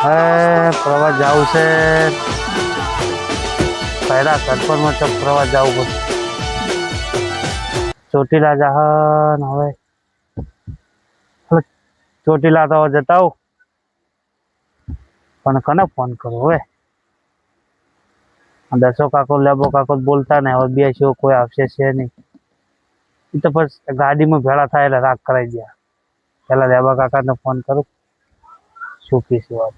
પ્રવાસ જવું છે પહેલા સરપંચમાં તો પ્રવાસ જવું પડશે. ચોટીલા જહન હવે ચોટીલા તો જતા આવું પણ કને ફોન કરું હવે. દસો કાકો લેબો કાકો બોલતા ને હવે બે છે કોઈ આવશે છે નહીં. એ તો બસ ગાડીમાં ભેળા થાય એટલે રાગ કરાવી દે. પેલા લેબા કાકાને ફોન કરું શું કીશું વાત.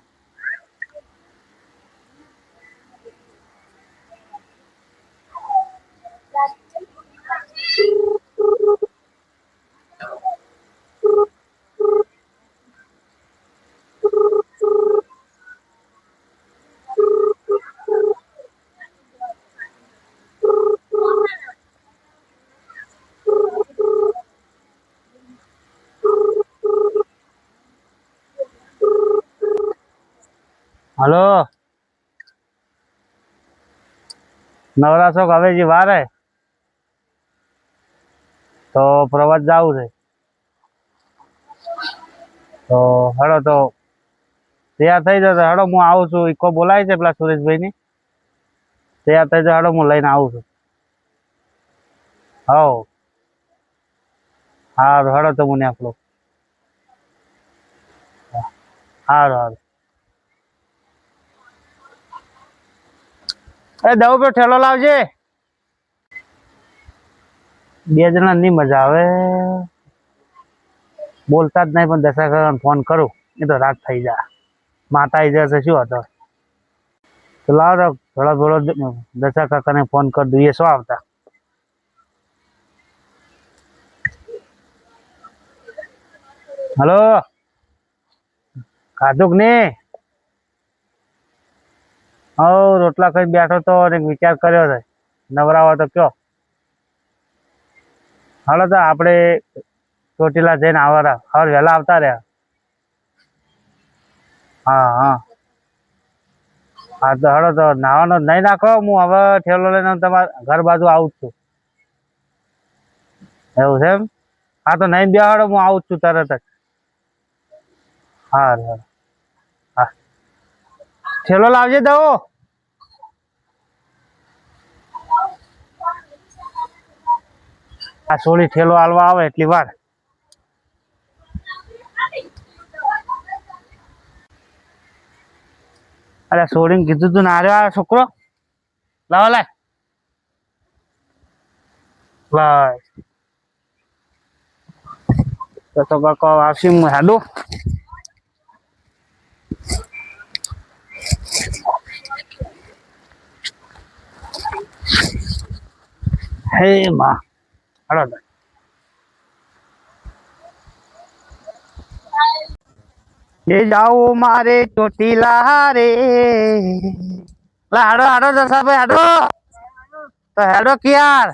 હલો નવરાશો હવે જે વાર હે તો પ્રવાસ જવું છે તો હેડો તો તૈયાર થઈ જશે. હેડો હું આવું છું. ઈકો બોલાય છે પેલા સુરેશભાઈ ની. તૈયાર થઈ જાય હેડો હું લઈને આવું છું. હવ સારું હેડો તો મને આપણો સારું સારું. એ દઉં તો ઠેલો લાવજે. બે જણા ની મજા આવે બોલતા જ નહીં પણ દશા ફોન કરું એ તો રાત થઈ જાય. માતા આવી જશે શું હતો તો લાવ થોડા થોડો દશા કાકાને ફોન કરી દઈએ. શું આવતા હલો ખાધું કે નહીં? હવ રોટલા ખાઈ બેઠો તો અને વિચાર કર્યો છે નવરાવા તો કયો હાલો તો આપણે ચોટીલા જઈને આવવાના હવે વહેલા આવતા રહ્યા. હા હા હા તો હળો તો નાવાનો નહીં નાખો. હું હવે ઠેલો લઈને તમારા ઘર બાજુ આવું જ છું. એવું છે એમ? હા તો નહીં બે હળો હું આવું જ છું તરત જ. હા હા ઠેલો લાવજે દવો. આ સોળી ઠેલો હાલવા આવે એટલી વાર. અરે સોળીને કીધું તું ને આ છોકરો લાવા લાય બસ તો કાકો આવશે હું હેડો. હે માં હળો એ જાઓ મારે ચોટીલા રે. હાડો હાડો દશાભાઈ હાડો તો હેડો કે યાર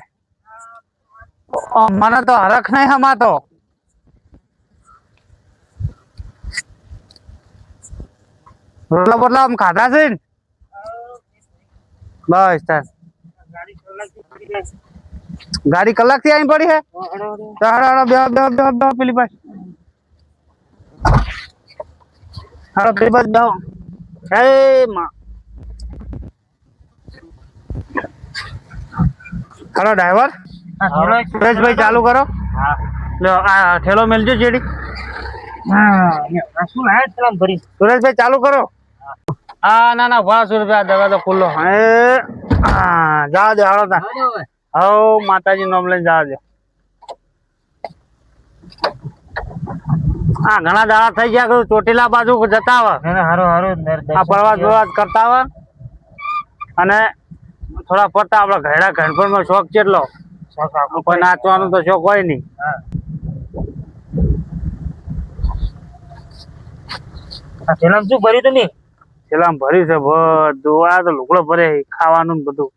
મને તો હરખ નહીં હમાતો. રોટલા બોટલા આમ ખાધા છે ને બસ તાર ગાડી કલાક થી આવી પડી હે તો હાડો બે પેલી પાસે હાડો પેલી પાસે જાઓ. હે માં હાલો ડ્રાઈવર સુરેશભાઈ ચાલુ કરો. આ ઠેલો મેલજો જેડી. સુરેશભાઈ ચાલુ કરો. હા ના ના વાહ સુરેશભાઈ દરવાજો ખુલ્લો. હે હા જવા દે હાલો તા. હવ માતાજી નામ લઈને જવા દે. હા ઘણા દાડા થઈ ગયા ચોટીલા બાજુ જતા આવે આ પ્રવાસ કરતા આવે અને થોડા પડતા આપડે ઘેડા ઘણપણ માં શોખ કેટલો કોઈ નાચવાનું તો શોખ હોય નઈ. શું ભર્યું તમે? છેલ્લા ભર્યું છે બધું. આ તો લુગડો ભરે ખાવાનું બધું.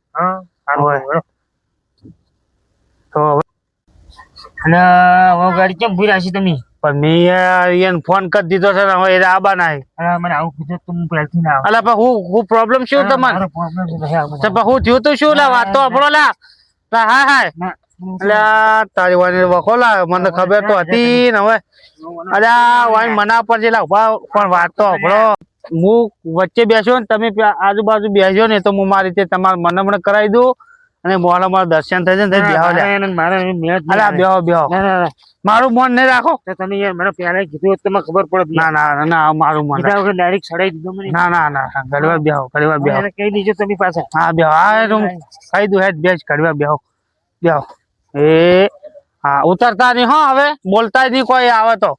તો અને હવે ગાડી કેમ ભૂલી રાખી તમે? પણ મેં એને ફોન કરી દીધો છે ને હવે એ આબા ના મને આવું કીધું તું પહેલથી ના અલા પણ હું પ્રોબ્લેમ શું તમારે? હું થયું તું શું લા વાત તો આપણો લા હા હા એટલે તારી વાની વખો લા મને ખબર તો હતી ને હવે અરે વાઈ મના પર જે લા પણ વાત તો આપણો હું વચ્ચે બેસ્યો ને તમે આજુબાજુ બેસજો ને તો હું મારી રીતે તમારે મનમણ કરાવી દઉં અને મોડા મારું દર્શન થઈ જાય ને બેહો મારું મન નહીં રાખો તમે યાર મને પહેલા કીધું તમને ખબર પડે ના મારું મન ડાયરેક્ટ ચડાઈ દીધું મને ના ઘડીવાર બેહો કહી દીજો તમે પાસે હા બેહો કહી દઉં હેડ બેસ ઘડીવાર બેહો એ હા ઉતરતા નહીં હો હવે બોલતા નહીં કોઈ આવે તો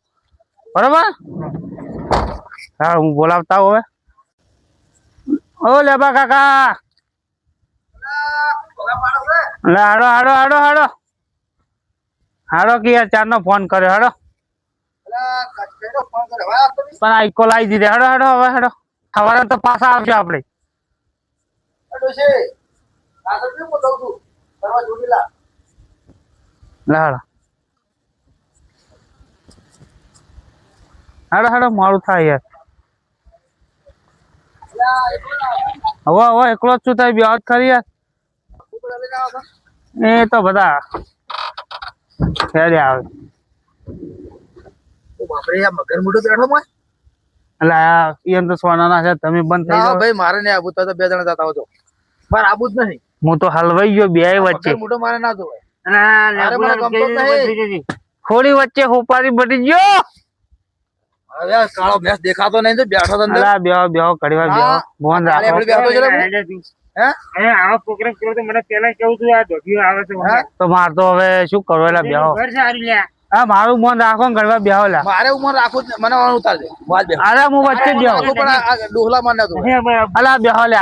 બરોબર હા હું બોલાવતા હવે ઓ લેબા કાકા લે હાડો કે યાર ચાર નો ફોન કર્યો હાડો પણ આ ઇકો લાવી દીધે હાડો હવે હાડો સવારે તો પાછા આવશે આપડે હાડો મારું થાય યાર હવે એકલો જ છું થાય બે ખરી યાર એ તો બધા ક્યારે આવે મગર મોટો બેઠો એટલે એમ તો સોનાના છે તમે બંધ થઈ જાઓ ભાઈ મારે નહીં આબુ તો બે જણા જતા હો તો મારે આબુ જ નહીં હું તો હલવાઈ ગયો બે વચ્ચે મોટો મારે ના જોવાય થોડી વચ્ચે હોપારી બટી ગયો કાળો ભેંસ દેખાતો નહીં તો બેઠો તો બેહો ઘડીવાર બેહો ફોન રાખો તો માર તો હવે શું કરો એટલે બેહો હા મારું મન રાખો ને ઘડીવાર બેહો લા મારે ઉમર રાખું મને ઉતાર દે અરે હું વચ્ચે જ બેહો પણ આ ડોહલા માં નતો અલા બેહો લે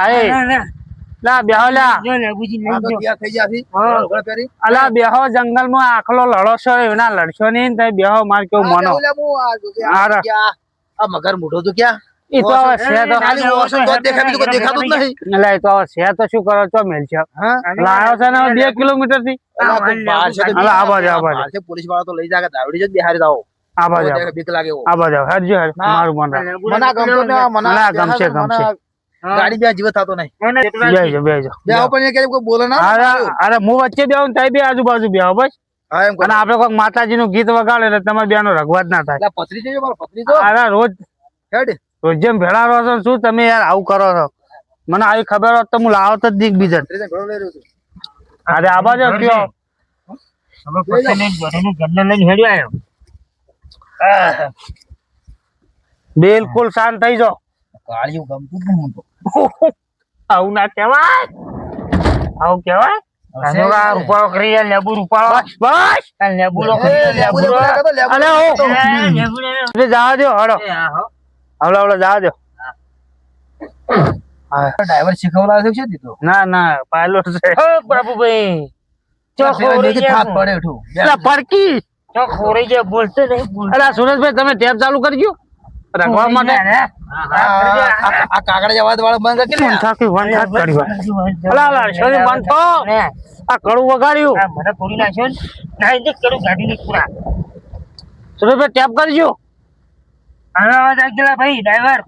લા બેહો લા અલા બેહો જંગલ માં આખલો લડો છો એના લડશો નહીં ને બેહો માર કેવું મનો આ મગર મોટો તો ક્યાં ઈ તો હવે છે તો દેખાતું જ નહીં એટલે એ તો હવે છે તો શું કરો છો મેલ છે લાયો છે ને 2 કિલોમીટર થી પોલીસ વાળા તો લઈ જાય દાવડી જ બિહારી જાઓ બીક લાગે હરજો મારું મન ગમશે ગાડી બે જીવ થતો નહીં બેજો કોઈ બોલે ના અરે હું વચ્ચે બેહું થાય બે આજુબાજુ બેહો બસ અને આપડે કોઈક માતાજી નું ગીત વગાડે એટલે તમારે બેનો રઘવાત ના થાય અરે રોજ જેમ ભેળા રહો છો શું તમે યાર આવું કરો છો મને આવી ખબર હોત તો હું લાવત જ દીક બીજન અરે આ બાજુ કયો બિલકુલ શાંત થઈ જાઓ કાળિયું ગમતું જ નહીં આવું ના કેવાય આવું કેવાય રૂપાળો કરી લેબુ રૂપાળો બસ લેબુ જવા દો હડો હવડો જવા દો ડ્રાઈવર શીખવલા છે દીધો ના પાયલોટ છે બાબુભાઈ પડકી બોલતો નહીં અરે સુરેશભાઈ તમે ટેપ ચાલુ કરજો રખવા માટે આ કાગળ અવાજ વાળો બંધ કરી બંધ થો આ કડું વગાડ્યું મને થોડી નાખ્યો ને કડું કાઢી ની પૂરા સુરેશભાઈ ટેપ કરજો અવાજ આવી ગયેલા ભાઈ ડ્રાઈવર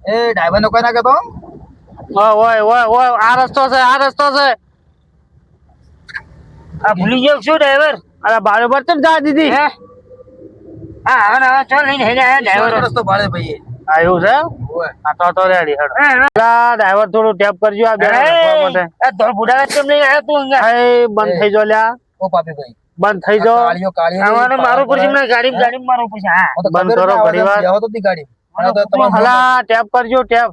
એ ડ્રાઈવર નો કોઈ ના કહેતો ઓય આ રસ્તો છે આ ભૂલી ગયો શું ડ્રાઈવર અરે બરાબર તો જા દીધી હા હવે ચાલ લઈને હેડે ડ્રાઈવર રસ્તો ભાડે ભાઈ આવ્યું છે આ તો રેડી હેડો ડ્રાઈવર થોડું ટેપ કરજો આ બે ધોળ બુડા કેમ લઈને આવ્યો તું બંધ થઈ જો લ્યા ઓ પાપી ભાઈ બંધ થઈ જો મારું પછી ગાડી મારું પછી હા બંધ કરો ઘડીવાર બેહો તો તી ગાડી હલા ટેપ કરજો ટેપ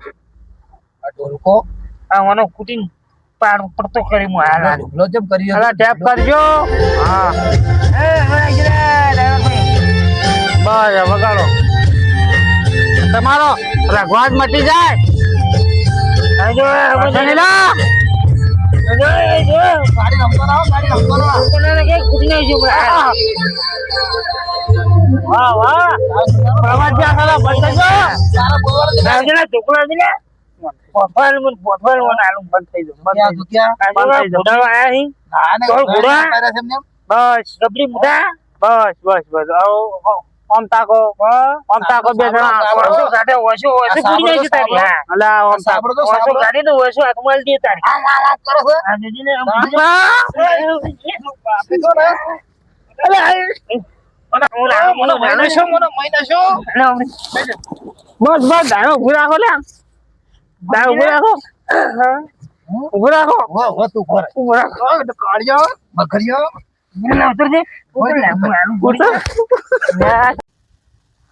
આ ઢોલકો આ મને કુટીન પાર પડતો કરી મુ હાલા ઢોલો જેમ કરી હલા ટેપ કરજો હા એ બસ વગાડો તમારો રઘવાજ મટી જાય ગાડી બસ ઓમ તાકો બે જણા ગાડી ઓછો ગુડી નાખી તારી અલા ઓમ તાકો ઓછો ગાડી તો ઓછો હાથમાં દે તારી કરો છો આ દીદીને મહિના શું બસ બસ દાડો ઉભું રાખો લે દાડો ઉભું રાખો ઉભું રાખો વાહ વાહ તું કરે ઉભું રાખો કાળિયો બકરિયો ઉતરજે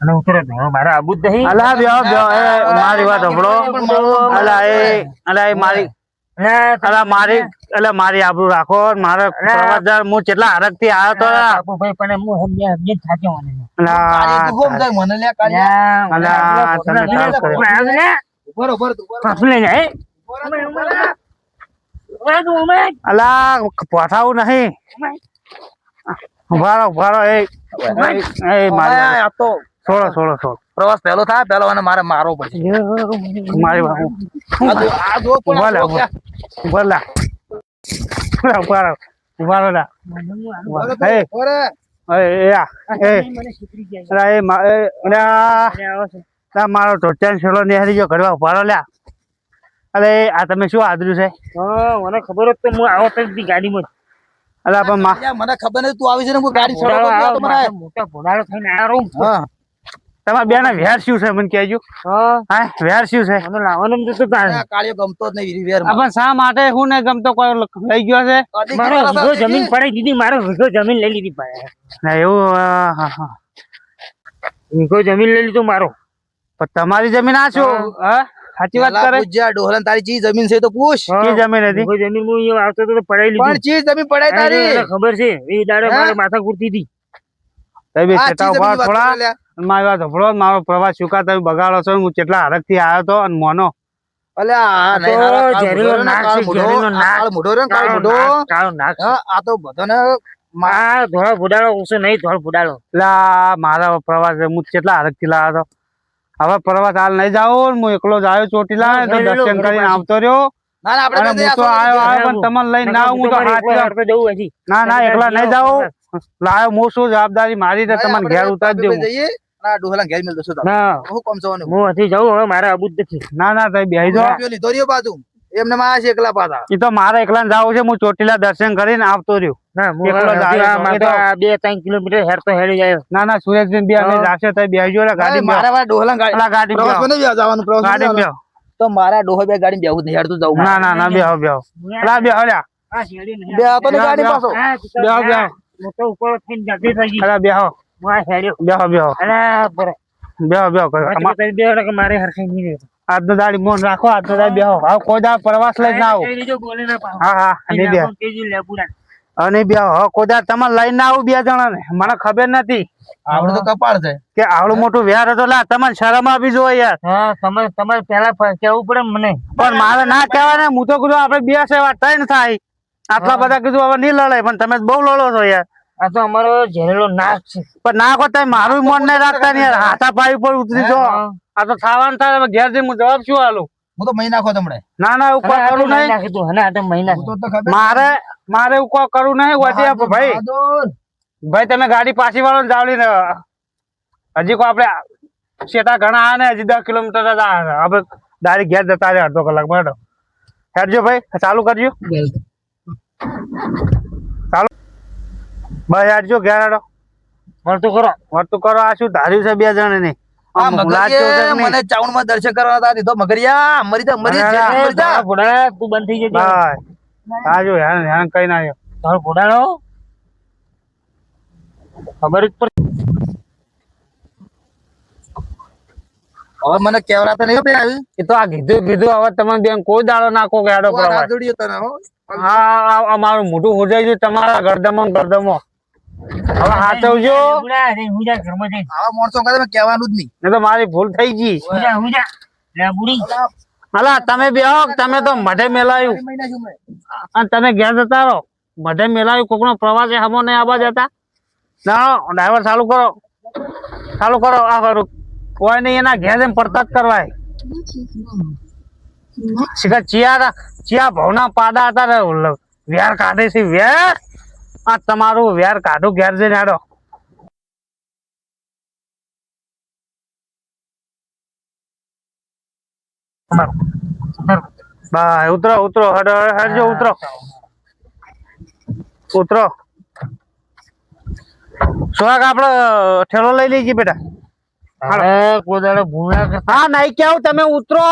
અને ઉતરે મારે આબુ જ નહીં અલા બ્યો બ્યો એ મારી વાત સાંભળો અલા એ મારી મારી આબરૂ રાખો મારે પ્રવાસદાર હું કેટલા હરખ થી આવ્યો તો ભાઈ પણ હું હમને થાક્યો મને અલા તું ગોમ જાય મને લે કાળિયા અલા તમે ખાસ કર્યો. બરોબર તું પાછું લઈ જાય અલા પઠાવું નહીં ઉભા રહો એ મારી આ તો છોડો પ્રવાસ પહેલો થાય પહેલો અને મારે મારવો પડશે મારી બાપુ આ જો ઉભા લે ઉભા લે મારો ટોચાન છેલ્લો નિહારી ગયો ઘરવા ઉભા લ્યા અરે આ તમે શું આદર્યું છે મને ખબર જ તો હું આવો તો ગાડીમાં અલા પણ મને ખબર નથી તું આવી છે ને હું ગાડી ચડાવતો તો મને મોટા ભોડાળો થઈને આવ્યો હા તમારા બેના વેર શું છે મને કહેજો હા વેર શું છે મને લાવવાનું તો કાળિયો ગમતો જ નહીં વેર પણ શા માટે હું નહીં ગમતો કોઈ લઈ ગયો છે મારો વીઘો જમીન પડાઈ દીધી મારો વીઘો જમીન લઈ લીધી ના એવું વીઘો જમીન લઈ લીધું મારો પણ તમારી જમીન આ શું હા સાચી વાત કરે પૂછ્યા ડોહલન તારી ચી જમીન છે તો પૂછ કી જમીન હતી વીઘો જમીન હું અહીંયા આવતો તો પડાઈ લીધી પણ ચી જમીન પડાઈ તારી ખબર છે એ દાડે મારે માથા કૂટતી હતી તઈ બે છેટા ઉભા થોડા મારી વાત સાંભળો મારો પ્રવાસ ચૂકા તમે બગાડો છો હું કેટલા હરખ થી આવ્યો તો અને મોનો મારા પ્રવાસ હું કેટલા હરખ થી લાવ્યો હતો હવે પ્રવાસ હાલ નહીં જાઉં હું એકલો જ આવ્યો ચોટીલા તો દર્શન કરીને આવતો રહ્યો પણ તમને લઈને ના હું તો ના એકલા નહીં જાઉં લાયો હું શું જવાબદારી મારી તો તમને ઘેર ઉતારી દેવું મારે આબુ જ નથી ના તમે બેહી જાઓ એમને માં છે એકલા પાછા એ તો મારે એકલા જવું છે હું ચોટીલા દર્શન કરીને આવતો રહ્યો બે 3 કિલોમીટર હેર તો હેડી જાય ના સુરેશભાઈ બે અમે જાશે તો બેહજો ગાડી મારા ડોહલા ગાડી તો મારા ડોહો બે ગાડી બેહું નહીં હેડતું જવું ના બેહો બેહો ગાડી પાછો બેહો મોટો ઉપર થઈને જતી થઈ ગઈ અરે બેહો મારે હરખાઈ નહીં આજનો દાડી મોન રાખો આજનો દાડી બેહો હવે કોઈ દા પ્રવાસ લઈને આવો હા અને બે અને બે કોઈ દા તમારે લઈને આવું 2 જણા ને મને ખબર નથી આવડું તો કપાળ છે કે આવડું મોટું વ્યાર હતો લા તમારે શરમ આપી જો યાર તમારે પેલા કેવું પડે મને પણ મારે ના કહેવાય ને હું તો કીધું આપડે 2 સેવા 3 થાય આટલા બધા કીધું હવે નહીં લડાય પણ તમે બહુ લડો છો યાર આ તો અમારો ઝેરેલો નાક છે પણ નાખો તમે મારું મન નહીં રાખતા ને યાર હાથા પાઈ ઉપર ઉતરી જો આ તો ખાવાનું થાય ઘેર જઈને હું જવાબ શું આલું હું તો મહી નાખો તમને ના એવું કોઈ કરું નહીં મારે એવું કોઈ કરવું નહીં વધી આપો ભાઈ તમે ગાડી પાછી વાળો જાવડી ને હજી કોઈ આપડે શેટા ઘણા આ ને હજી 10 કિલોમીટર જ આપડે ડાયરેક્ટ ઘેર જતા રહે અડધો કલાક બરાબર હેડજો ભાઈ ચાલુ કરજો ચાલુ ભાઈ હેડજો ઘેર હેડો વર્તું કરો આ શું ધાર્યું છે 2 જણ ને મને ચાઉન માં દર્શન કરવા હતા દીધો મગરિયા મરી તું બંધ થઈ જજે આજો હેરાન કઈ ના આવ્યો તારો ઘોડાનો ખબર જ પર હવે મને કેવરા તો નહીં આવી એ તો આ કીધું હવે તમે બેન કોઈ દાડો નાખો કે આડો પ્રવાસ હા અમારું મોટું હોજાઈ ગયું તમારા ગરદમો હવે હાચવજો આવા માણસો તમે કહેવાનું જ નહીં તો મારી ભૂલ થઈ ગઈ હલા તમે બેહો તમે તો મઢે મેલાયું અને તમે ઘેર જતા રહો મઢે મેલાયું કોકનો પ્રવાસ હમો નહીં આવા જતા ના ડ્રાઈવર ચાલુ કરો આ કરું કોઈ નહીં એના ઘેર એમ પડતા જ કરવાય શીખર ચિયા ભાવના પાડા હતા વેર કાઢે છે વેર આ તમારું વેર કાઢું ઘેર જઈને હેડો ઉતરો હેડજો ઉતરો સુહાગ આપડે ઠેલો લઈ લઈએ બેટા કોદાળો ભૂંગળા હા નહીં કેવું તમે ઉતરો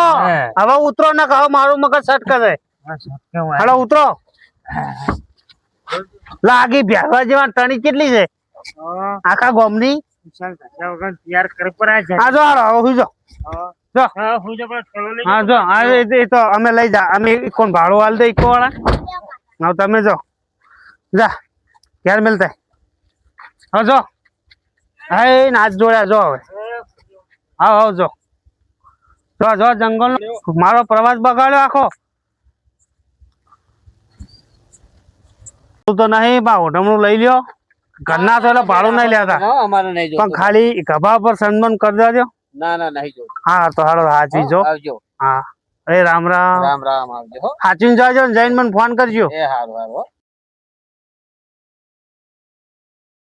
હવે ઉતરો ને કહો મારું મગજ સટ કરે હાલો ઉતરો લાગી ભ્યાવા જેવા ટણી કેટલી છે આખા ગોમની હા જો હાલો હવે હુઈ જો હા જો એ તો અમે લઈ જા અમે કોણ ભાડું હાલ દે ઇકો વાળા હવે તમે જો જા ક્યારે મિલતા હા જો હા એ નાચ જોડ્યા જો હવે હા હા જો જો જો જંગલ મારો પ્રવાસ બગાડ્યો આખો તો નહીં બા હોટમનું લઈ લ્યો ઘરના તો એટલે ભાડું નહીં લેતા અમારે નહીં પણ ખાલી ગભા પર સન્માન કરી દેજો ના ના નહીં જો હા તો હાલો હાચી જો આવજો હા એ રામ રામ રામ રામ આવજો હો હાચીને જાજો ને જઈને મને ફોન કરજો એ હારું હારું